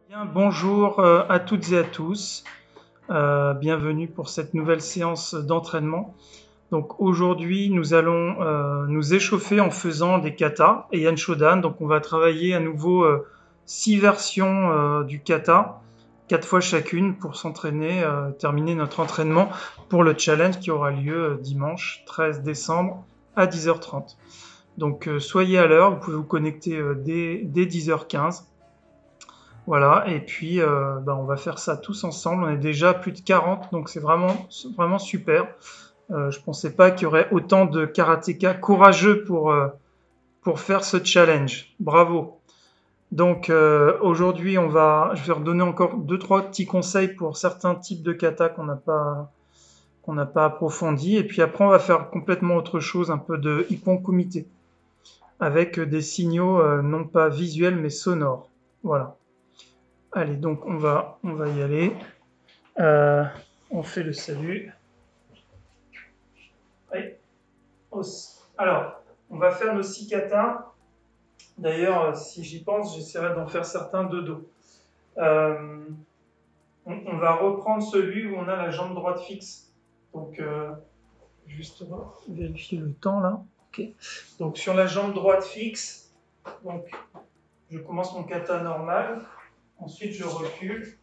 Bien, bonjour à toutes et à tous. Bienvenue pour cette nouvelle séance d'entraînement. Donc aujourd'hui, nous allons nous échauffer en faisant des katas et Yan Shodan. Donc on va travailler à nouveau 6 versions du kata, 4 fois chacune pour s'entraîner, terminer notre entraînement pour le challenge qui aura lieu dimanche 13 décembre à 10h30. Donc soyez à l'heure, vous pouvez vous connecter dès 10h15. Voilà, et puis on va faire ça tous ensemble. On est déjà plus de 40, donc c'est vraiment super. Je pensais pas qu'il y aurait autant de karatékas courageux pour faire ce challenge. Bravo. Donc aujourd'hui, je vais redonner encore deux trois petits conseils pour certains types de kata qu'on n'a pas approfondi. Et puis après, on va faire complètement autre chose, un peu de ippon kumite, avec des signaux non pas visuels mais sonores. Voilà. Allez, donc on va y aller. Euh, on fait le salut. Oui. Alors, on va faire nos 6 katas. D'ailleurs, si j'y pense, j'essaierai d'en faire certains de dos. On va reprendre celui où on a la jambe droite fixe. Donc, juste vérifier le temps là. Ok. Donc, sur la jambe droite fixe, donc, je commence mon kata normal. Ensuite, je recule.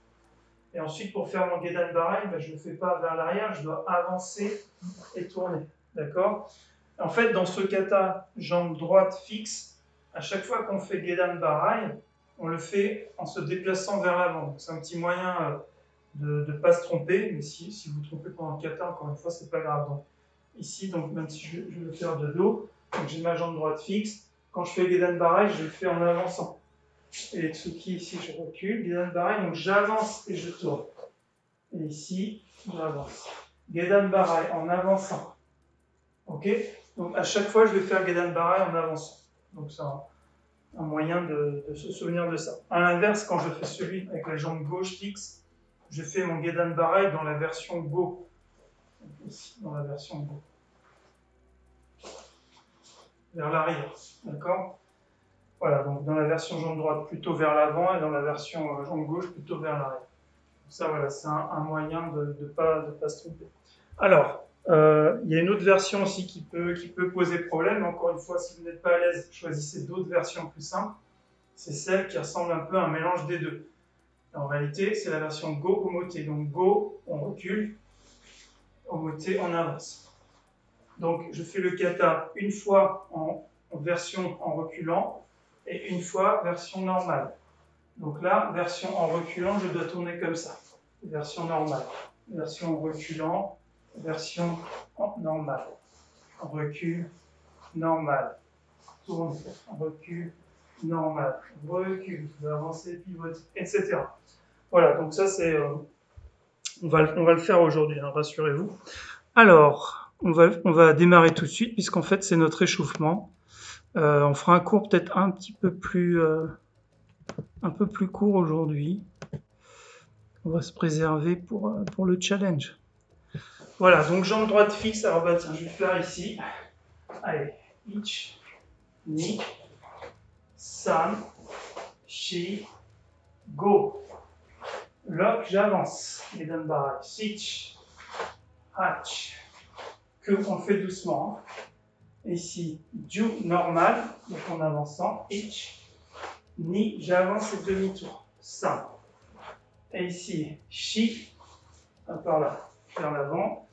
Et ensuite, pour faire mon Gedan Barai, je ne le fais pas vers l'arrière, je dois avancer et tourner. D'accord? En fait, dans ce kata, jambe droite fixe, à chaque fois qu'on fait Gedan Barai, on le fait en se déplaçant vers l'avant. C'est un petit moyen de ne pas se tromper, mais si vous vous trompez pendant le kata, encore une fois, c'est pas grave. Donc, ici, donc, même si je vais le faire de dos, j'ai ma jambe droite fixe. Quand je fais Gedan Barai, je le fais en avançant. Et Tsuki, ici, je recule. Gedan Barai, donc j'avance et je tourne. Et ici, j'avance. Gedan Barai en avançant. Ok? Donc à chaque fois, je vais faire Gedan Barai en avançant. Donc c'est un moyen de se souvenir de ça. À l'inverse, quand je fais celui avec la jambe gauche fixe, je fais mon Gedan Barai dans la version Go. Donc ici, dans la version Go. Vers l'arrière. D'accord? Voilà, donc dans la version jambe droite plutôt vers l'avant et dans la version jambe gauche plutôt vers l'arrière. Ça, voilà, c'est un moyen de ne pas se tromper. Alors, il y a une autre version aussi qui peut poser problème. Encore une fois, si vous n'êtes pas à l'aise, choisissez d'autres versions plus simples. C'est celle qui ressemble un peu à un mélange des deux. En réalité, c'est la version Go Omote. Donc Go, on recule, Omote, on avance. Donc je fais le kata une fois en version en reculant et une fois version normale. Donc là, version en reculant, je dois tourner comme ça. Version normale. Version en reculant, version normale. Recul, normal. Tourne, recul, normal. Recul, vous avancez, pivote, etc. Voilà, donc ça c'est... on va le faire aujourd'hui, hein, rassurez-vous. Alors, on va démarrer tout de suite, puisqu'en fait c'est notre échauffement. On fera un cours peut-être un peu plus court aujourd'hui. On va se préserver pour le challenge. Voilà, donc jambe droite fixe. Alors bah tiens, je vais faire ici. Allez, ich, ni, san, shi, go. Lock, j'avance. Gedan Barai. Sich, hach. Que on fait doucement. Ici, ju, normal. Donc en avançant. Ich, ni, j'avance et demi-tour. San. Et ici, shi, par là, vers l'avant.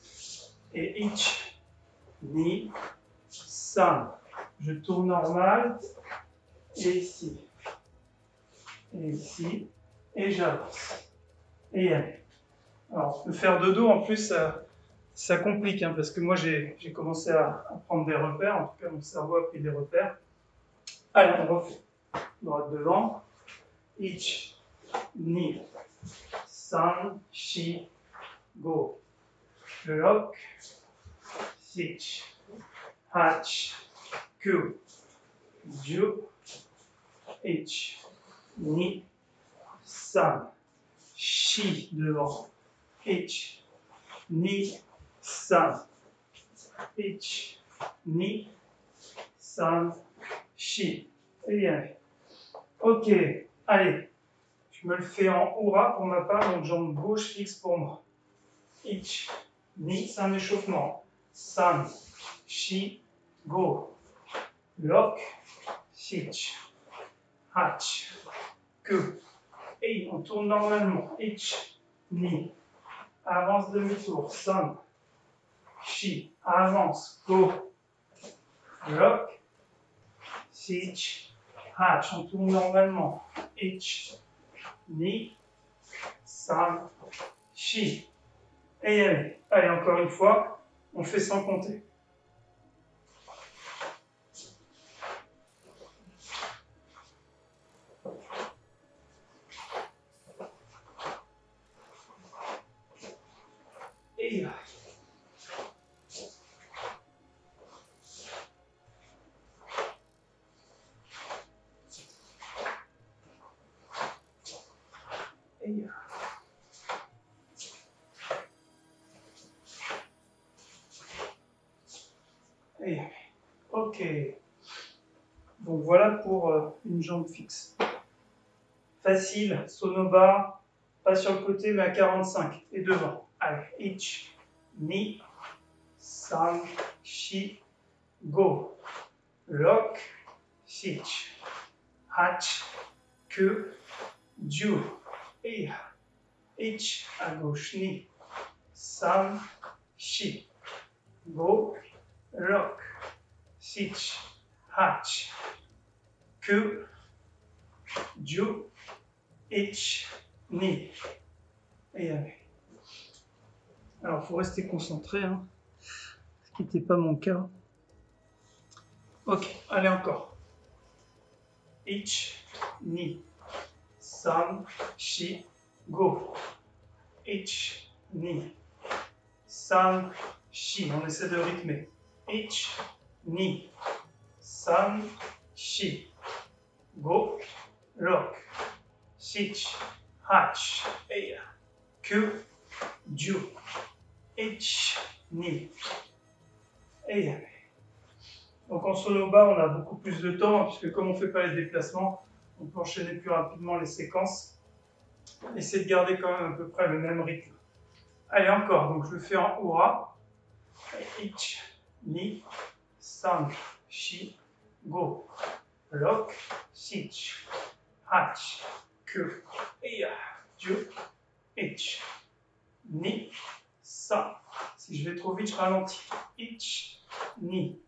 Et ich, ni, san. Je tourne normal. Et ici. Et ici. Et j'avance. Et allez. Alors, le faire de dos, en plus, ça complique, hein, parce que moi, j'ai commencé à prendre des repères. En tout cas, mon cerveau a pris des repères. Allez, on refait. Droite devant. Ich, ni, san, shi, go. Lock, sich, hach, ku, ju, ich, ni, san, shi devant. Ich, ni, san, ich, ni, san, shi. Et bien. Ok, allez. Je Je me le fais en hurrah pour ma part, donc jambe gauche fixe pour moi. Ich, ni, c'est un échauffement. San, shi, go. Lock, sich, hach, que. Et on tourne normalement. Ich, ni. Avance demi-tour. San, shi. Avance, go. Lock, sich, hach. On tourne normalement. Ich, ni. San, shi. Et allez. Allez, encore une fois, on fait sans compter. Et ok. Donc voilà pour une jambe fixe. Facile, sonoba, pas sur le côté mais à 45 et devant. Allez, ich, ni, san, shi, go. Lock, sich, hach, que, ju. Et ich à gauche, ni, san, shi, go. Lock, sich, hach, que, ju, ich, ni. Et allez. Alors, il faut rester concentré, hein, ce qui n'était pas mon cas. Ok, allez encore. Ich, ni, san, shi, go. Ich, ni, san, shi. On essaie de rythmer. Ich, ni, san, shi, go, lock, sich, hach, et que, ju, ich, ni, et donc en sonoba, on a beaucoup plus de temps, puisque comme on ne fait pas les déplacements, on peut enchaîner plus rapidement les séquences. Essayez de garder quand même à peu près le même rythme. Allez, encore, donc je le fais en hurrah. Ich, ni, san, shi, go, lock, sich, hach, que, et ju, ich, ni, san. Si je vais trop vite, je ralentis. Ich, ni,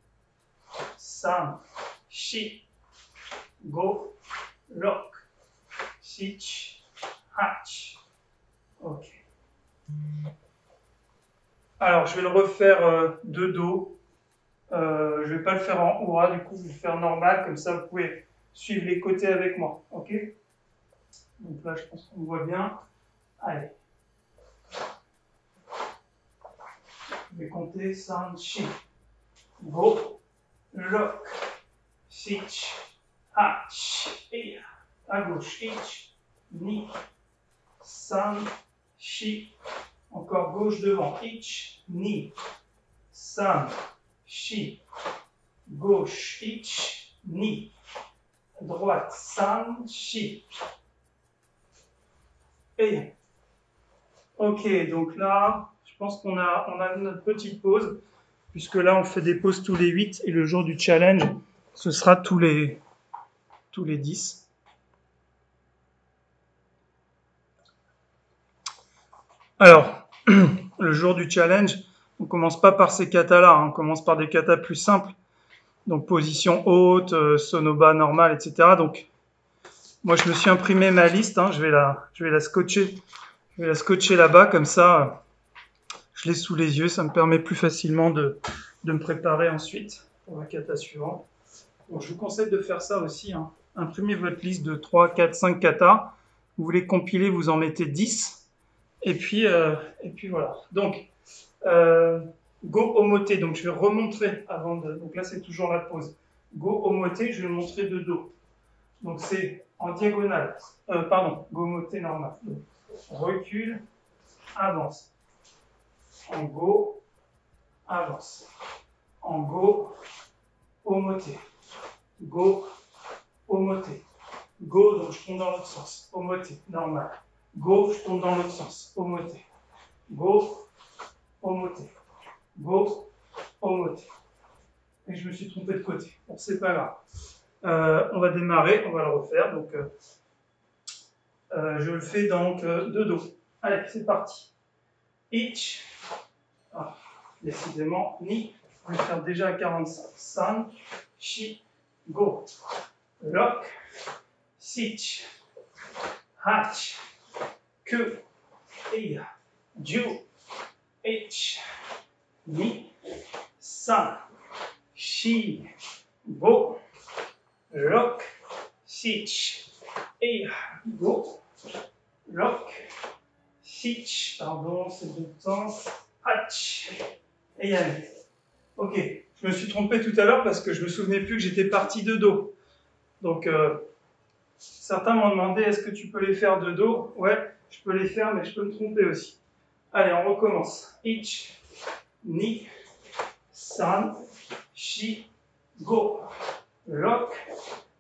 san, shi, go, lock, sich, hach. Ok. Alors, je vais le refaire de dos. Je ne vais pas le faire en hurrah, du coup, je vais le faire normal, comme ça vous pouvez suivre les côtés avec moi. Ok? Donc là, je pense qu'on voit bien. Allez. Je vais compter san, shi, go, lock, sich, hach, et à gauche, ich, ni, san, shi, encore gauche devant, ich, ni, san, shi, gauche, ich, ni, droite, san, shi, et ok, donc là, je pense qu'on a notre petite pause, puisque là, on fait des pauses tous les 8, et le jour du challenge, ce sera tous les 10. Alors, le jour du challenge, on ne commence pas par ces katas-là, hein, on commence par des katas plus simples. Donc, position haute, sonoba normale, etc. Donc, moi, je me suis imprimé ma liste, hein, je vais la scotcher. Je vais la scotcher là-bas, comme ça, je l'ai sous les yeux, ça me permet plus facilement de me préparer ensuite pour la kata suivante. Donc, je vous conseille de faire ça aussi, hein. Imprimez votre liste de 3, 4, 5 katas. Vous voulez compiler, vous en mettez 10. Et puis voilà. Donc, go omote. Donc, je vais remontrer avant de... Donc là, c'est toujours la pause. Go omote, je vais le montrer de dos. Donc, c'est en diagonale. Pardon, go omote normal. Donc, recule, avance. En go, avance. En go, omote. Go, omote. Go, donc je tombe dans l'autre sens. Omoté, normal. Go, je tombe dans l'autre sens. Omoté. Go, omoté. Go, omoté. Et je me suis trompé de côté. Bon, c'est pas grave. On va démarrer, on va le refaire. Donc, je le fais donc de dos. Allez, c'est parti. Ich. Ah, décidément, ni. On va le faire déjà à 45. San, shi, go. Lock, sich, hach, que, eia, ju, ich, ni, san, shi, go. Lock, sich, eia, go. Lock, sich, pardon, c'est deux temps. Hach, eia. Ok, je me suis trompé tout à l'heure parce que je me souvenais plus que j'étais parti de dos. Donc, certains m'ont demandé, est-ce que tu peux les faire de dos? Ouais, je peux les faire, mais je peux me tromper aussi. Allez, on recommence. Ich, ni, san, shi, go. Lock,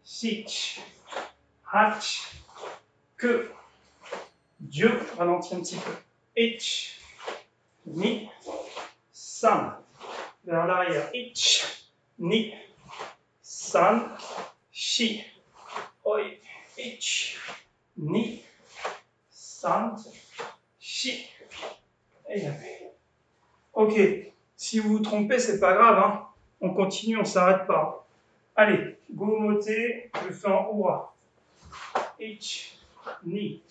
sich, hach, que. Dieu, ralentis un petit peu. Ich, ni, san. Vers l'arrière. Ich, ni, san, shi, oi, ich, ni, san, shi. Et ok, si vous vous trompez, c'est pas grave, hein. On continue, on s'arrête pas. Allez, go moté, je fais en hurrah. Ich, ni,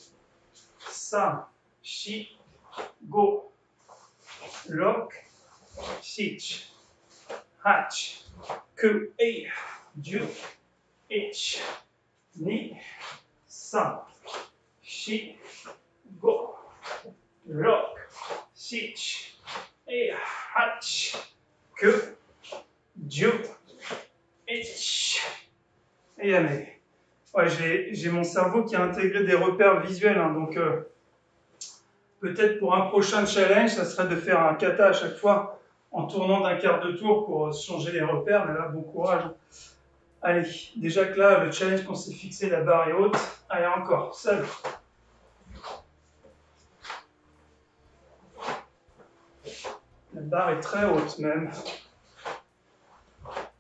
san, shi, go. Lock, sich, hach, que, ei, Dieu, ich, ni, san, shi, go. Lock, sich, ei, hach, que, Dieu, ich. Et allez. Ouais, j'ai mon cerveau qui a intégré des repères visuels, hein, donc peut-être pour un prochain challenge, ça serait de faire un kata à chaque fois en tournant d'un quart de tour pour changer les repères, mais là, bon courage. Allez, déjà que là, le challenge qu'on s'est fixé, la barre est haute. Allez, encore, seul. La barre est très haute même.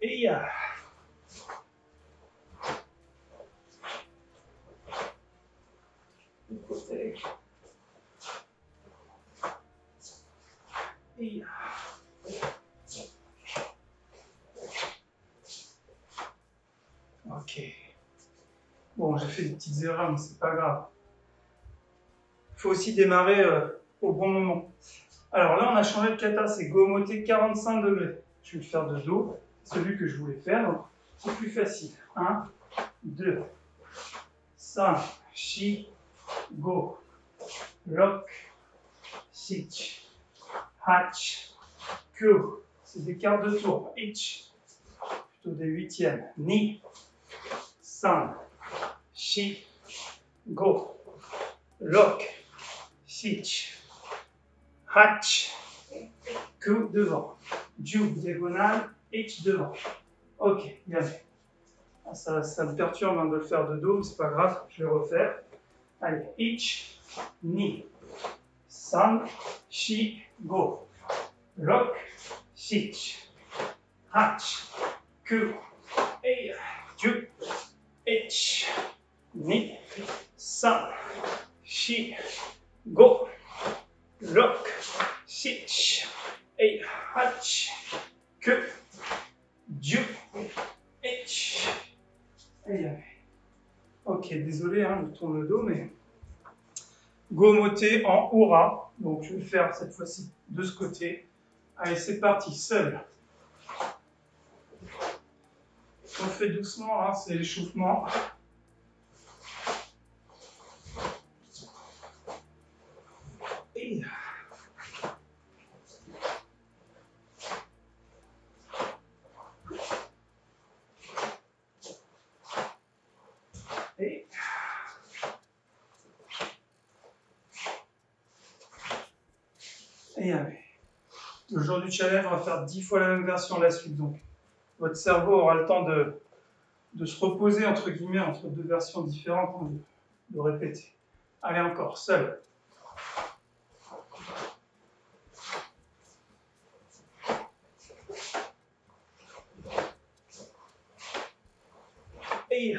Et ya. Du côté. Et ya. Ok. Bon, j'ai fait des petites erreurs, mais c'est pas grave. Il faut aussi démarrer au bon moment. Alors là, on a changé de kata, c'est gomoté 45 degrés. Je vais le faire de dos, celui que je voulais faire, donc c'est plus facile. 1, 2, 5, shi, go, lock, sich, hach, que, c'est des quarts de tour, ich, plutôt des huitièmes, ni, san, shi, go, lock, sich, hach, que devant, ju diagonale, ich devant. Ok, bien. Ça me perturbe hein, de le faire de dos, mais c'est pas grave, je vais refaire. Allez, ich, ni, san, shi, go, lock, sich, hach, que, ei, ju, ich, ni, san, shi, go, lock, sich, ei, hach, que, ju, ich. Ok, désolé, hein, je tourne le dos, mais gomoté en hurrah. Donc je vais le faire cette fois-ci de ce côté. Allez, c'est parti, seul. On le fait doucement, hein, c'est l'échauffement. Et... Et allez. Le jour du challenge, on va faire 10 fois la même version à la suite. Donc, votre cerveau aura le temps de se reposer, entre guillemets, entre deux versions différentes, hein, de répéter. Allez, encore, seul. Et...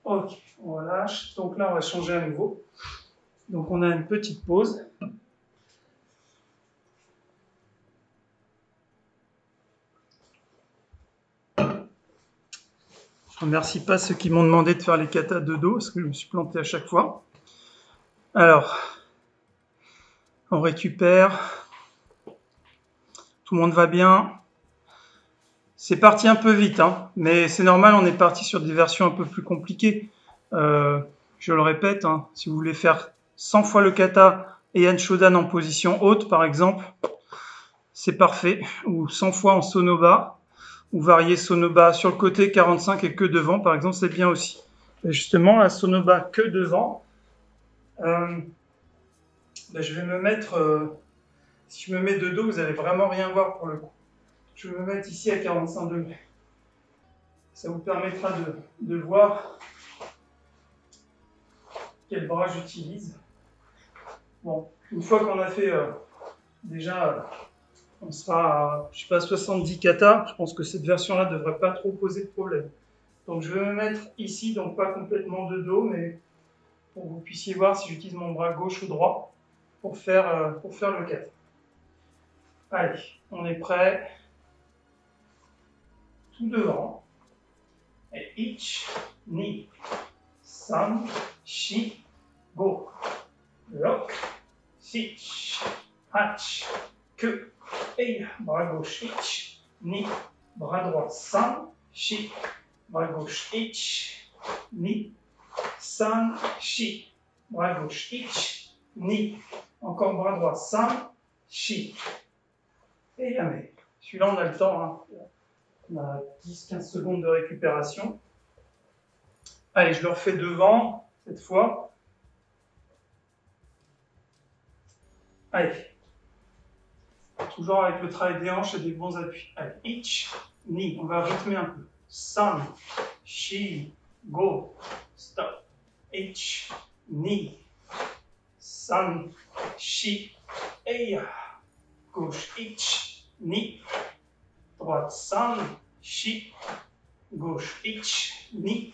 Ok, on relâche. Donc là, on va changer à nouveau. Donc on a une petite pause. Je remercie pas ceux qui m'ont demandé de faire les katas de dos, parce que je me suis planté à chaque fois. Alors, on récupère. Tout le monde va bien. C'est parti un peu vite, hein, mais c'est normal, on est parti sur des versions un peu plus compliquées. Je le répète, hein, si vous voulez faire 100 fois le kata et Anshodan en position haute, par exemple, c'est parfait. Ou 100 fois en sonoba, ou varier sonoba sur le côté 45 et que devant, par exemple, c'est bien aussi. Et justement, la sonoba que devant, je vais me mettre... si je me mets de dos, vous n'allez vraiment rien voir pour le coup. Je vais me mettre ici à 45 degrés. Ça vous permettra de voir quel bras j'utilise. Bon, une fois qu'on a fait déjà, on sera à, je sais pas, 70 kata. Je pense que cette version-là ne devrait pas trop poser de problème. Donc je vais me mettre ici, donc pas complètement de dos, mais pour que vous puissiez voir si j'utilise mon bras gauche ou droit pour faire le kata. Allez, on est prêt. Tout devant. Et ich, ni, san, shi, go. Lock, sich, hach, que, ei, bras gauche, ich, ni, bras droit, san, shi, bras gauche, ich, ni, san, shi, bras gauche, ich, ni, encore bras droit, san, shi. Et jamais. Celui-là, on a le temps, hein. On a 10-15 secondes de récupération. Allez, je le refais devant, cette fois. Allez. Toujours avec le travail des hanches et des bons appuis. Allez, ich, ni. On va rythmer un peu. San, shi, go, stop. Ich, ni. San, shi, eia. Gauche, ich, ni. Droite, san, shi. Gauche, ich, ni.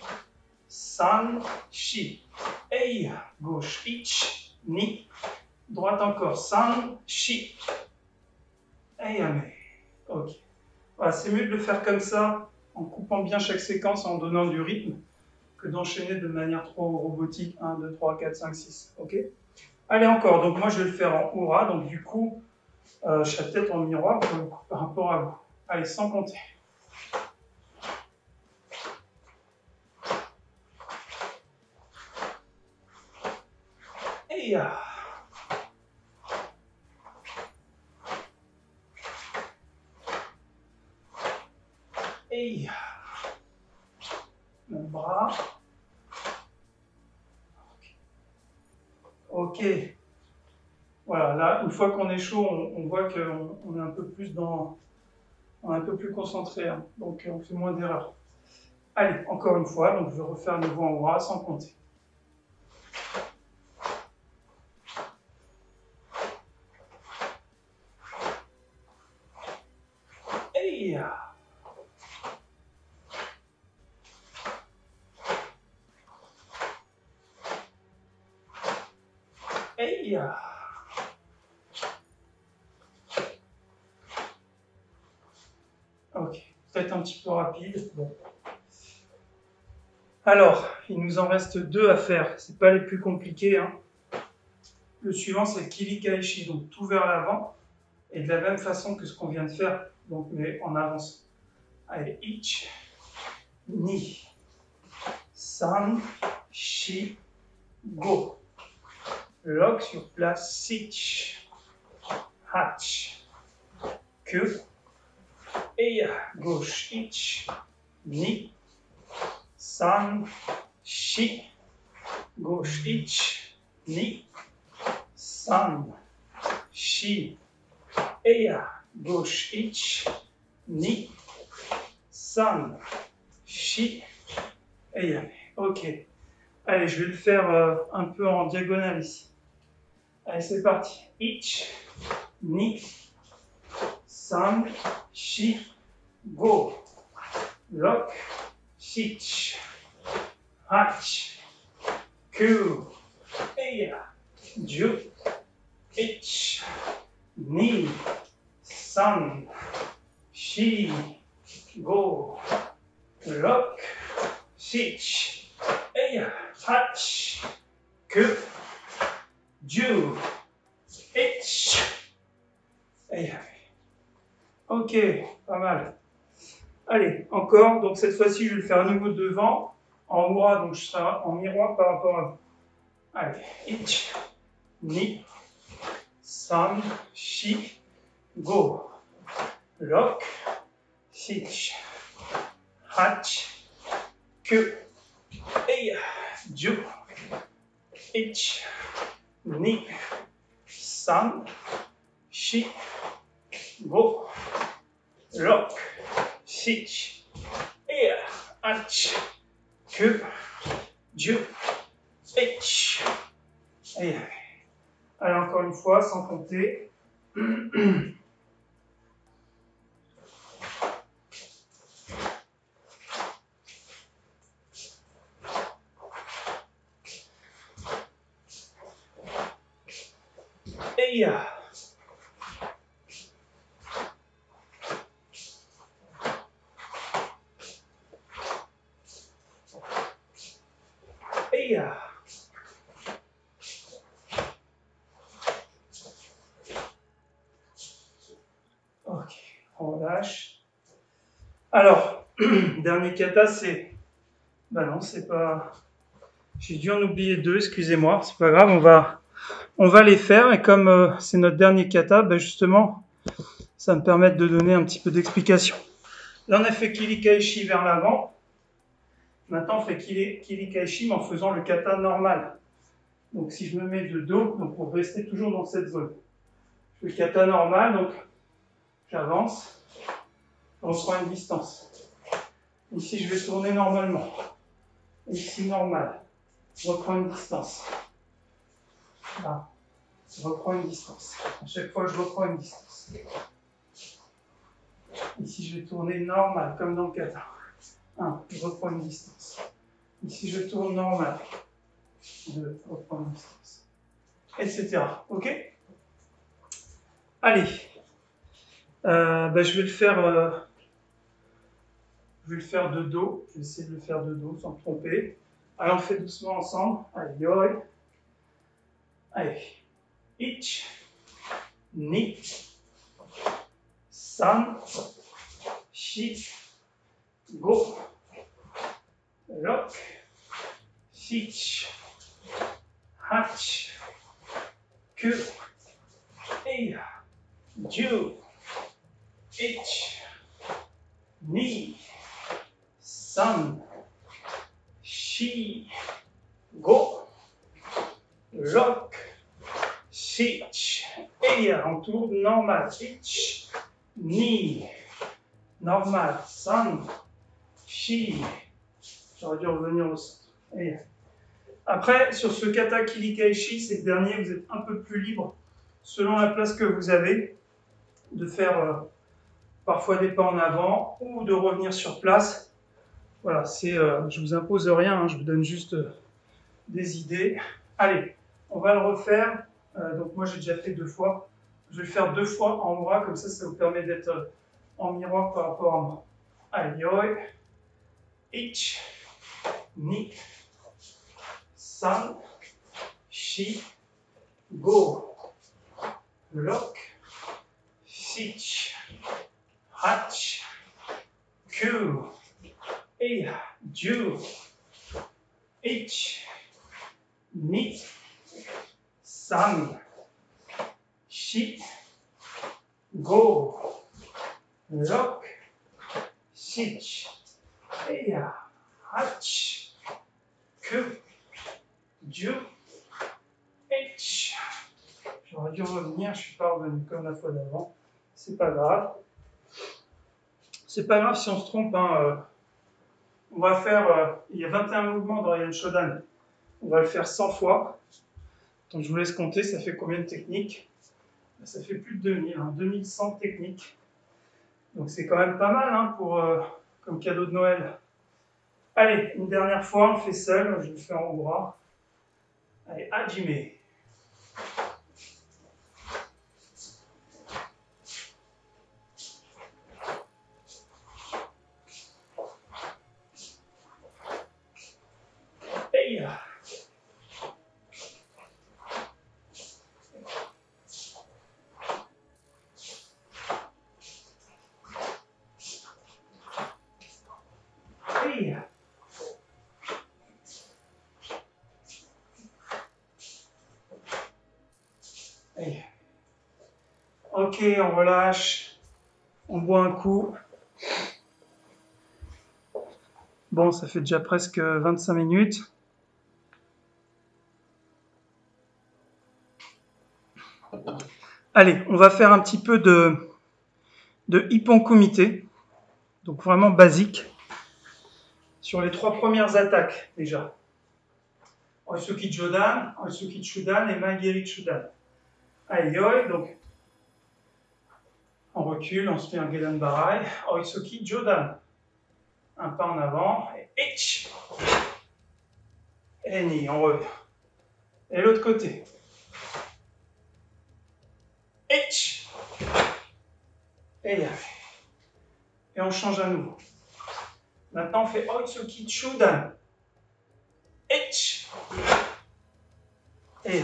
San, shi. Eia. Gauche, ich, ni. Droite encore, san, shi. Ayame. Ok. Voilà, c'est mieux de le faire comme ça, en coupant bien chaque séquence, en donnant du rythme, que d'enchaîner de manière trop robotique. 1, 2, 3, 4, 5, 6. Ok. Allez, encore. Donc moi, je vais le faire en aura. Donc du coup, je serai peut-être en miroir par rapport à vous. Allez, sans compter. Et et mon bras. Ok. Voilà, là, une fois qu'on est chaud, on voit qu'on est un peu plus dans... On est un peu plus concentré, hein, donc on fait moins d'erreurs. Allez, encore une fois, donc je vais refaire un nouveau en bras sans compter. Et et ok, peut-être un petit peu rapide. Bon. Alors, il nous en reste 2 à faire. C'est pas les plus compliqués, hein. Le suivant, c'est le Kirikaishi, donc tout vers l'avant, et de la même façon que ce qu'on vient de faire, donc mais en avance. Allez, ich, ni, san, shi, go. Lock sur place, sich, hach, que, Eya, gauche, ich, ni, san, shi, gauche, ich, ni, san, shi, eya, gauche, ich, ni, san, shi, eya. Ok. Allez, je vais le faire un peu en diagonale ici. Allez, c'est parti. Ich, ni, san, shi, go. Lock, shich, hach, ku, eya, ju, ich, ni, san, shi, go. Lock, shich, eya, hach, ku, ju, ich, eya. Ok, pas mal. Allez, encore. Donc cette fois-ci, je vais le faire à nouveau devant, en hura, donc je serai en miroir par rapport à vous. Allez, ich, ni, san, shi, go. Lock, shich, hach, ku, eya, ju, ich, ni, san, shi, go. Lock, shich, eya, hach, ku, ju, ich. Eya. Allez, encore une fois, sans compter. Eya. Eya. Ok, on relâche. Alors, dernier kata, c'est... Ben non, c'est pas... J'ai dû en oublier deux, excusez-moi, c'est pas grave, on va les faire. Et comme c'est notre dernier kata, ben justement, ça va me permettre de donner un petit peu d'explication. Là, on a fait Kirikaishi vers l'avant. Maintenant, on fait Kirikaishi, mais en faisant le kata normal. Donc, si je me mets de dos, donc pour rester toujours dans cette zone. Je fais le kata normal, donc j'avance. On se rend une distance. Ici, je vais tourner normalement. Ici, normal. Je reprends une distance. Là. Je reprends une distance. À chaque fois, je reprends une distance. Ici, je vais tourner normal, comme dans le kata. 1, je reprends une distance. Ici, je tourne normal. 2, je reprends une distance. Etc. Ok? Allez. Je vais le faire... Je vais le faire de dos. Je vais essayer de le faire de dos sans me tromper. Allez, on le fait doucement ensemble. Allez, yoi. Allez. Ich, ni, san, shi, go. Lock, shich, hach, ku, eya, ju, ich, ni, san, shi, go. Lock, shich, eya, on tourne normal. Ich, ni, normal. San, shi. J'aurais dû revenir au centre. Eya. Après, sur ce kata Kirikaishi, c'est le dernier, vous êtes un peu plus libre, selon la place que vous avez, de faire parfois des pas en avant ou de revenir sur place. Voilà, je vous impose rien, hein, je vous donne juste des idées. Allez, on va le refaire. Donc moi, j'ai déjà fait 2 fois. Je vais le faire 2 fois en bras, comme ça vous permet d'être en miroir par rapport à moi. Allez, yoi, ich, ni, san, shi, go. Lock, shich, hach, ku, eya, ju, ich, ni, san, shi, go. lock, sich, eya, hach, ku, ju, h. J'aurais dû revenir, je suis pas revenu comme la fois d'avant. C'est pas grave. C'est pas grave si on se trompe. Hein. On va faire, il y a 21 mouvements dans Ryan Shodan. On va le faire 100 fois. Donc je vous laisse compter, ça fait combien de techniques? Ça fait plus de 2000, hein, 2100 techniques. Donc c'est quand même pas mal hein, pour, comme cadeau de Noël. Allez, une dernière fois, on le fait seul, je le fais en hongrois. Allez, hajime. Heya. Heya. Heya. Ok, on relâche. On boit un coup. Bon, ça fait déjà presque 25 minutes. Allez, on va faire un petit peu de Ippon Kumite. Donc vraiment basique. Sur les 3 premières attaques déjà. Oitsuki Jodan, Oitsuki Chudan et Magiri Chudan. Allez, yoi, donc on recule, on se fait un Gedan Barai. Oitsuki Jodan. Un pas en avant. Et ich. Et ni, on revient. Et l'autre côté. Ich. Et ya. Et on change à nouveau. Maintenant, on fait Oitsuki Chudan. Ich. Et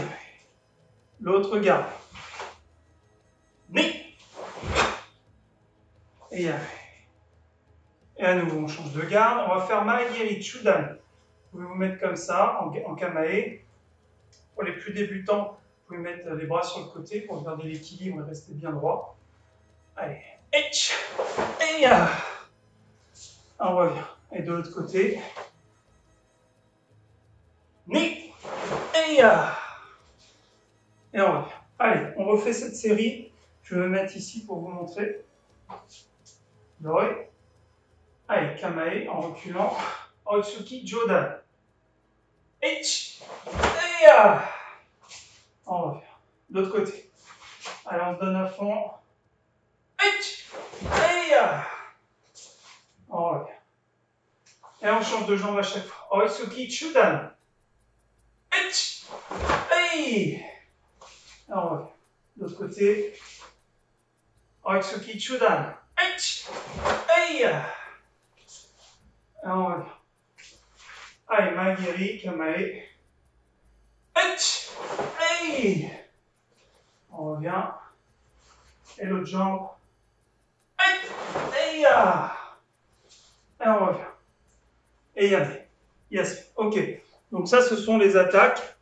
l'autre garde. Ni. Et à nouveau, on change de garde. On va faire Magiri Chudan. Vous pouvez vous mettre comme ça, en kamae. Pour les plus débutants, vous pouvez mettre les bras sur le côté pour garder l'équilibre et rester bien droit. Allez. Ich. Et on revient. Et de l'autre côté. Ni. Et on revient. Allez, on refait cette série. Je vais me mettre ici pour vous montrer. Doi. Allez, kamae en reculant. Oitsuki Jodan. Ich. Et on revient. De l'autre côté. Allez, on se donne à fond. Ich. Et on revient. Et on change de jambe à chaque fois. Oitsuki Chudan. Ich. Et on revient. De l'autre côté. Oitsuki Chudan. Ich. Et on revient. Allez, Magiri, Kamae. Ich. Et on revient. Et l'autre jambe. Et on revient. Et yes. Ok. Donc ça, ce sont les attaques.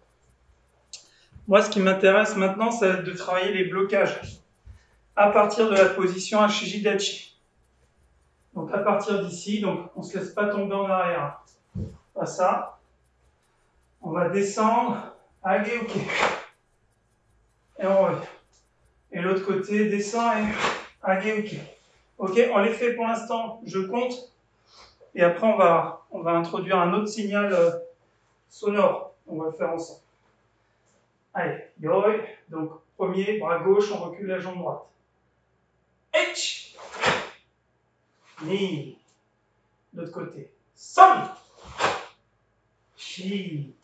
Moi, ce qui m'intéresse maintenant, c'est de travailler les blocages à partir de la position Ashijidachi. Donc à partir d'ici, donc on ne se laisse pas tomber en arrière. Pas ça. On va descendre. Ageuke. Et on revient. Et l'autre côté, descend et Ageuke. Ok, on les fait pour l'instant, je compte. Et après, on va introduire un autre signal sonore. On va le faire ensemble. Allez, yoi. Donc, premier, bras gauche, on recule la jambe droite. Ich. Ni. L'autre côté. San. Chi.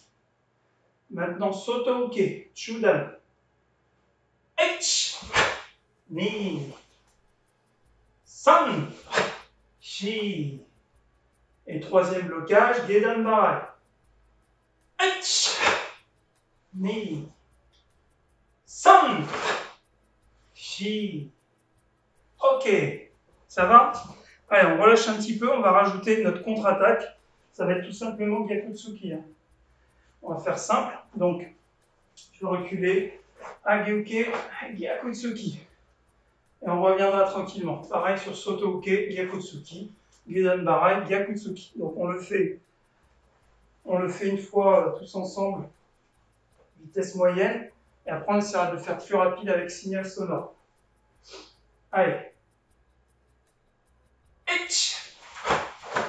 Maintenant, Sotouke. Chudan. Ich. Ni. San. Chi. Et troisième blocage, Gedan Barai. Ich. Ni. San. Chi. Ok. Ça va? Allez, on relâche un petit peu, on va rajouter notre contre-attaque. Ça va être tout simplement Gyakutsuki. Hein. On va faire simple. Donc, je vais reculer. Ageuke, Gyakutsuki. Et on reviendra tranquillement. Pareil sur Soto Uke, Gyakutsuki, Gedan Barai, Gyakutsuki. Donc on le fait une fois tous ensemble, vitesse moyenne. Et après on essaiera de le faire plus rapide avec signal sonore. Allez.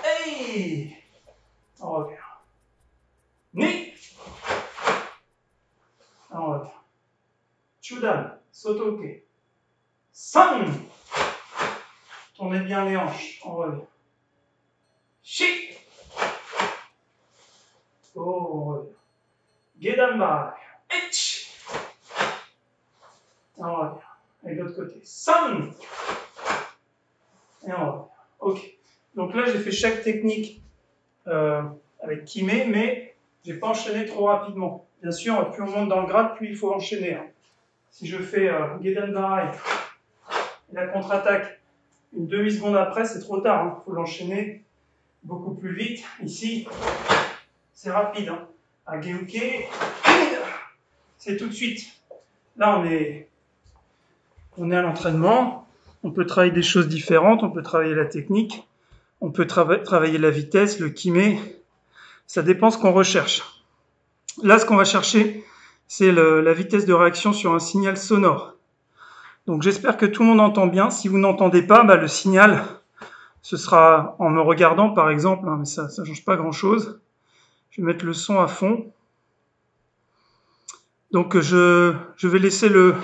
Hey. On revient. Ni. On revient. Chudan, Soto-uke. San. Tournez bien les hanches. On revient. Shi. Oh, on revient. Gedan-barai. Echi. On revient. Et de l'autre côté. San. Et on revient. Ok. Donc là, j'ai fait chaque technique avec Kime, mais je n'ai pas enchaîné trop rapidement. Bien sûr, plus on monte dans le grade, plus il faut enchaîner. Hein. Si je fais Gedan Barai et la contre-attaque une demi-seconde après, c'est trop tard. Il faut l'enchaîner beaucoup plus vite. Ici, c'est rapide. Hein. À Geuke, c'est tout de suite. Là, on est à l'entraînement. On peut travailler des choses différentes. On peut travailler la technique. On peut travailler la vitesse, le Kime. Ça dépend ce qu'on recherche. Là, ce qu'on va chercher, c'est la vitesse de réaction sur un signal sonore. Donc j'espère que tout le monde entend bien. Si vous n'entendez pas, le signal, ce sera en me regardant par exemple, hein, mais ça ne change pas grand-chose. Je vais mettre le son à fond. Donc je vais laisser le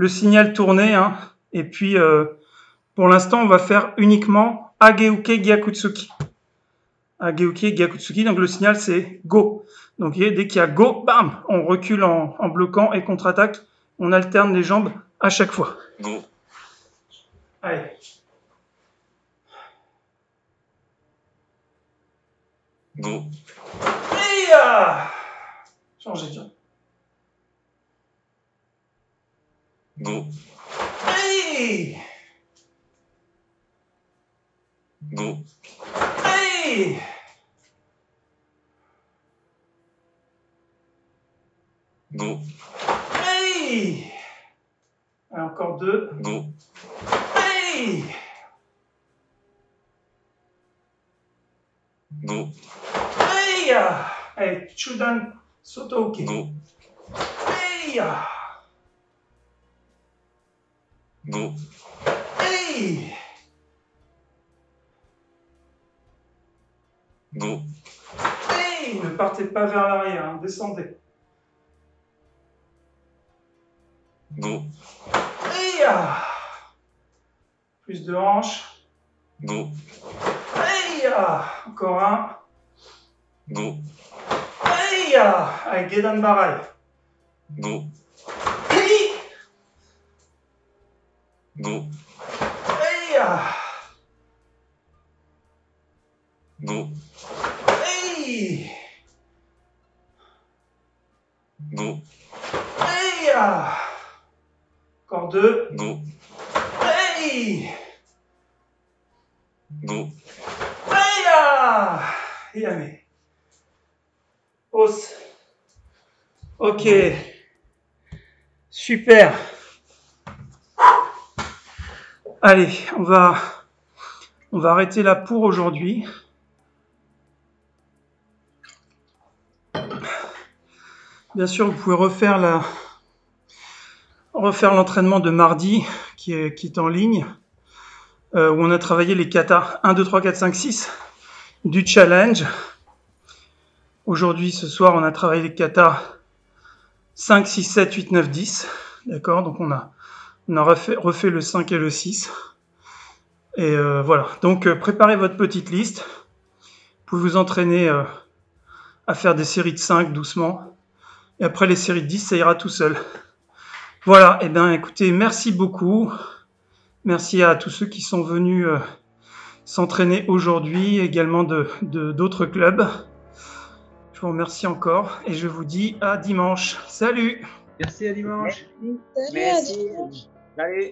signal tourner. Hein, et puis pour l'instant, on va faire uniquement Ageuke Gyakutsuki. Ageuke Gyakutsuki, donc le signal c'est Go. Donc dès qu'il y a Go, bam, on recule en bloquant et contre-attaque. On alterne les jambes à chaque fois. Go. Allez. Go. Changez de jambe. Go. Hey. Go. Hey. Go. Hey. Et encore deux. Go. Hey. Go. Hey. Allez, Chudan Soto-uke. Go. Hey. Go. Hey. Go. Hey. Ne partez pas vers l'arrière, hein. Descendez. Go. Hey. Plus de hanches. Go. Hey. Encore un. Go. Hey. Avec Gedan Barai. Go. Hey. Go. Hey. Go. Hey. Go. Hey. Encore deux. Go. Hey. Go. Hey. Yamé. Hausse. Ok. Super. Allez, on va arrêter là pour aujourd'hui. Bien sûr, vous pouvez refaire l'entraînement de mardi qui est en ligne, où on a travaillé les katas 1, 2, 3, 4, 5, 6 du challenge. Aujourd'hui, ce soir, on a travaillé les katas 5, 6, 7, 8, 9, 10. D'accord, donc on a refait le 5 et le 6. Et voilà, donc préparez votre petite liste. Vous pouvez vous entraîner à faire des séries de 5 doucement. Et après les séries de 10, ça ira tout seul. Voilà, et bien écoutez, merci beaucoup. Merci à tous ceux qui sont venus s'entraîner aujourd'hui, également d'autres clubs. Je vous remercie encore et je vous dis à dimanche. Salut! Merci, à dimanche. Merci. Salut. À dimanche. Salut.